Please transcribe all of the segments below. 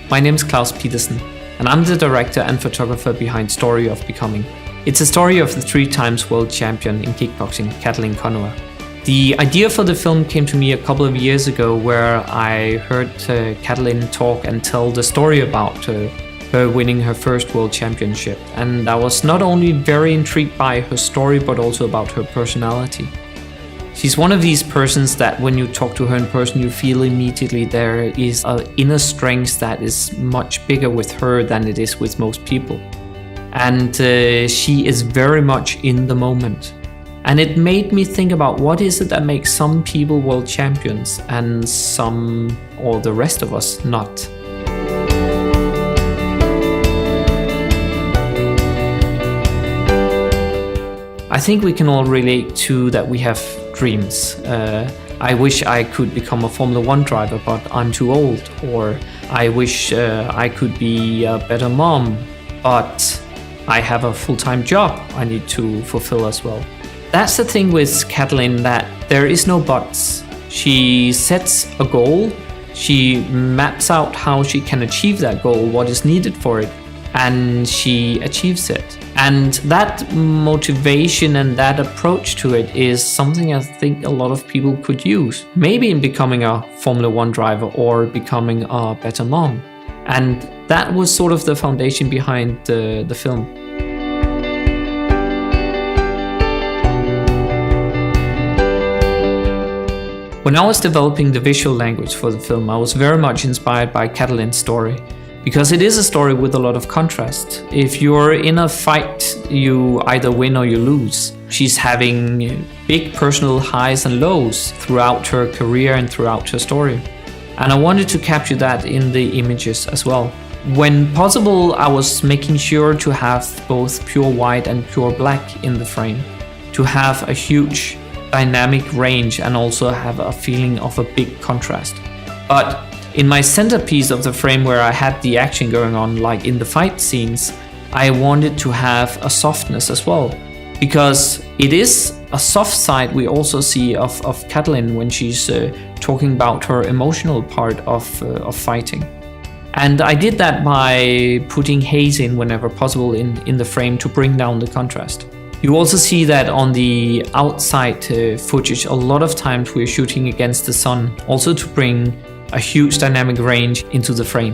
my name is Klaus Peterson, and I'm the director and photographer behind Story of Becoming. It's a story of the 3 times world champion in kickboxing, Katalin Konya. The idea for the film came to me a couple of years ago, where I heard Katalin talk and tell the story about her winning her first world championship. And I was not only very intrigued by her story, but also about her personality. She's one of these persons that when you talk to her in person, you feel immediately there is an inner strength that is much bigger with her than it is with most people. And she is very much in the moment. And it made me think about what is it that makes some people world champions and some, or the rest of us, not. I think we can all relate to that we have dreams. I wish I could become a Formula 1 driver, but I'm too old. Or I wish I could be a better mom, but I have a full-time job I need to fulfill as well. That's the thing with Katalin, that there is no buts. She sets a goal, she maps out how she can achieve that goal, what is needed for it, and she achieves it. And that motivation and that approach to it is something I think a lot of people could use. Maybe in becoming a Formula 1 driver or becoming a better mom. And that was sort of the foundation behind the film. When I was developing the visual language for the film, I was very much inspired by Katalin's story. Because it is a story with a lot of contrast. If you're in a fight, you either win or you lose. She's having big personal highs and lows throughout her career and throughout her story. And I wanted to capture that in the images as well. When possible, I was making sure to have both pure white and pure black in the frame, to have a huge dynamic range and also have a feeling of a big contrast. But in my centerpiece of the frame, where I had the action going on, like in the fight scenes, I wanted to have a softness as well. Because it is a soft side we also see of Katalin when she's talking about her emotional part of fighting. And I did that by putting haze in whenever possible in the frame to bring down the contrast. You also see that on the outside footage, a lot of times we're shooting against the sun, also to bring a huge dynamic range into the frame.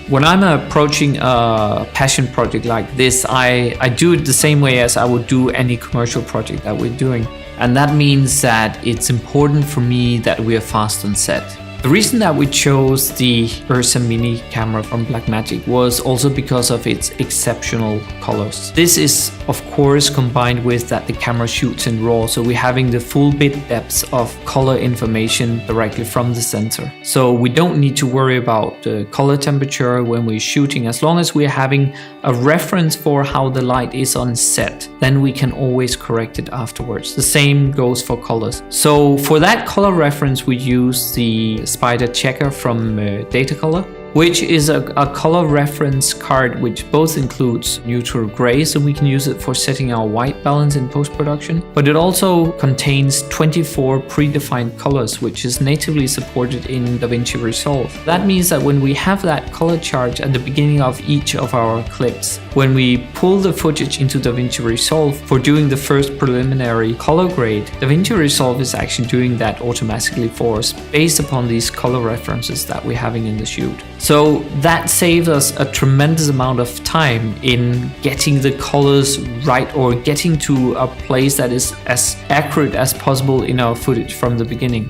When I'm approaching a passion project like this, I do it the same way as I would do any commercial project that we're doing. And that means that it's important for me that we are fast on set. The reason that we chose the Ursa Mini camera from Blackmagic was also because of its exceptional colors. This is, of course, combined with that the camera shoots in RAW, so we're having the full bit depths of color information directly from the sensor. So we don't need to worry about the color temperature when we're shooting. As long as we're having a reference for how the light is on set, then we can always correct it afterwards. The same goes for colors. So for that color reference, we use the SpyderCHECKR from Datacolor, which is a color reference card which both includes neutral gray, so we can use it for setting our white balance in post-production, but it also contains 24 predefined colors, which is natively supported in DaVinci Resolve. That means that when we have that color chart at the beginning of each of our clips, when we pull the footage into DaVinci Resolve for doing the first preliminary color grade, DaVinci Resolve is actually doing that automatically for us based upon these color references that we're having in the shoot. So that saves us a tremendous amount of time in getting the colors right, or getting to a place that is as accurate as possible in our footage from the beginning.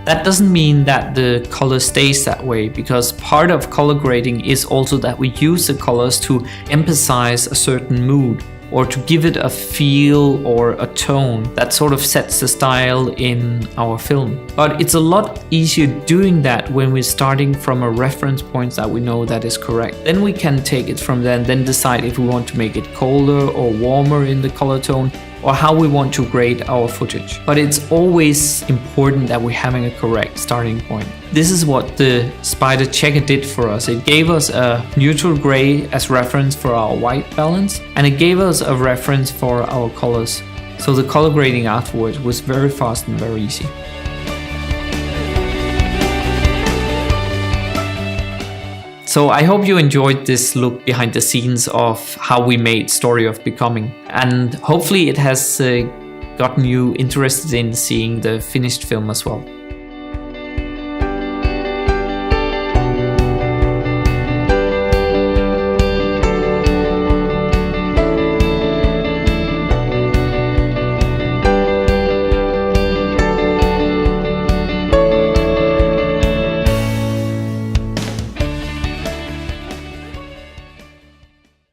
That doesn't mean that the color stays that way, because part of color grading is also that we use the colors to emphasize a certain mood, or to give it a feel or a tone that sort of sets the style in our film. But it's a lot easier doing that when we're starting from a reference point that we know that is correct. Then we can take it from there and then decide if we want to make it colder or warmer in the color tone, or how we want to grade our footage. But it's always important that we're having a correct starting point. This is what the SpyderCHECKR did for us. It gave us a neutral gray as reference for our white balance, and it gave us a reference for our colors. So the color grading afterwards was very fast and very easy. So I hope you enjoyed this look behind the scenes of how we made Story of Becoming, and hopefully it has gotten you interested in seeing the finished film as well.